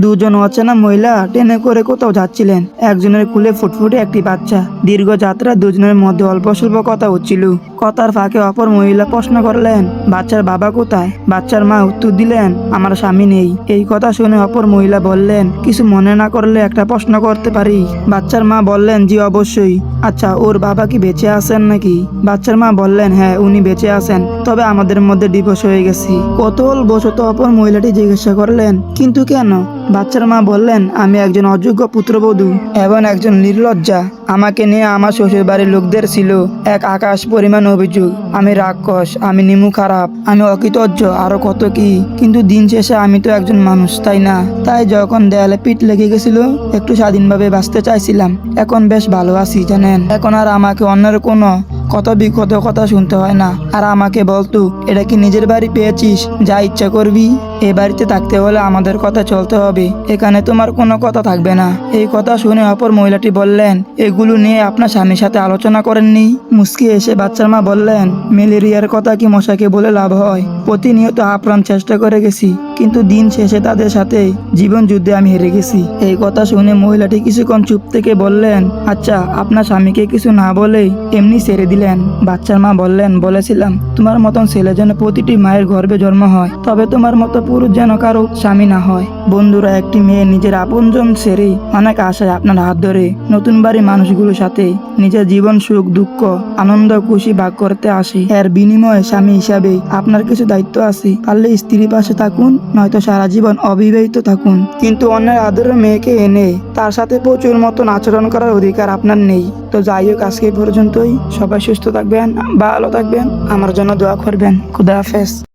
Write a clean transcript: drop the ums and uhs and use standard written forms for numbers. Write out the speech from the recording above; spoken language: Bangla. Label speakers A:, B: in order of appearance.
A: দুজন অচেনা মহিলা ট্রেনে করে কোথাও যাচ্ছিলেন। একজনের কুলে ফুটফুটে একটি বাচ্চা। দীর্ঘ যাত্রা দুজনের মধ্যে অল্প স্বল্প কথা হচ্ছিল। কথার ফাঁকে অপর মহিলা প্রশ্ন করলেন, বাচ্চার বাবা কোথায়? বাচ্চার মা উত্তর দিলেন, আমার স্বামী নেই। এই কথা শুনে অপর মহিলা বললেন, কিছু মনে না করলে একটা প্রশ্ন করতে পারি? বাচ্চার মা বললেন, জি অবশ্যই। আচ্ছা, ওর বাবা কি বেঁচে আছেন নাকি? বাচ্চার মা বললেন, হ্যাঁ উনি বেঁচে আছেন, তবে আমাদের মধ্যে ডিভোর্স হয়ে গেছে। কৌতূহলবশত অপর মহিলাটি জিজ্ঞাসা করলেন, কিন্তু কেন? বাচ্চার মা বললেন, আমি একজন অযোগ্য পুত্রবধূ এবং একজন নির্লজ্জা। আমাকে নিয়ে আমার শ্বশুর বাড়ির লোকদের ছিল এক আকাশ পরিমাণ অভিযোগ। আমি রাক্ষস, আমি নিমু খারাপ, আমি অকৃতজ্ঞ, আরো কত কি। কিন্তু দিন শেষে আমি তো একজন মানুষ, তাই না? তাই যখন দেয়ালে পিঠ লেগে গেছিল, একটু স্বাধীনভাবে বাঁচতে চাইছিলাম। এখন বেশ ভালো আছি জানেন। এখন আর আমাকে অন্যের কোনো কত বিকট কথা শুনতে হয় না। আর আমাকে বলতো, এটা কি নিজের বাড়ি পেয়েছিস, যা ইচ্ছা করবি? এ বাড়িতে থাকতে হলে আমাদের কথা চলতে হবে, এখানে তোমার কোনো কথা থাকবে না। এই কথা শুনে অপর মহিলাটি বললেন, এগুলো নিয়ে আপনার স্বামীর সাথে আলোচনা করেননি? মুস্কি এসে বাচ্চার মা বললেন, ম্যালেরিয়ার কথা কি মশাকে বলে লাভ হয়? প্রতিনিয়ত আপ্রাণ চেষ্টা করে গেছি, কিন্তু দিন শেষে তাদের সাথে জীবন যুদ্ধে আমি হেরে গেছি। এই কথা শুনে মহিলাটি কিছুক্ষণ চুপ থেকে বললেন, আচ্ছা, আপনার স্বামীকে কিছু না বলে এমনি ছেড়ে দিলেন? বাচ্চার মা বললেন, বলেছিলাম তোমার মতন ছেলে যেন প্রতিটি মায়ের গর্ভে জন্ম হয়, তবে তোমার মতো পুরুষ যেন কারো স্বামী না হয়। বন্ধুরা, একটি মেয়ে নিজের আপনজন ছেড়ে অনেক আশায় আপনার হাত ধরে নতুন বাড়ি মানুষগুলোর সাথে নিজের জীবন সুখ দুঃখ আনন্দ খুশি ভাগ করতে আসে। এর বিনিময়ে স্বামী হিসাবে আপনার কিছু দায়িত্ব আছে। পারলে স্ত্রীর পাশে থাকুন, নয়তো সারা জীবন অবিবাহিত থাকুন। কিন্তু অন্যের আদরের মেয়েকে এনে তার সাথে প্রচুর মতন আচরণ করার অধিকার আপনার নেই। তো যাই হোক, আজকে এই পর্যন্তই। সবাই সুস্থ থাকবেন, ভালো থাকবেন, আমার জন্য দোয়া করবেন। খুদা হাফেজ।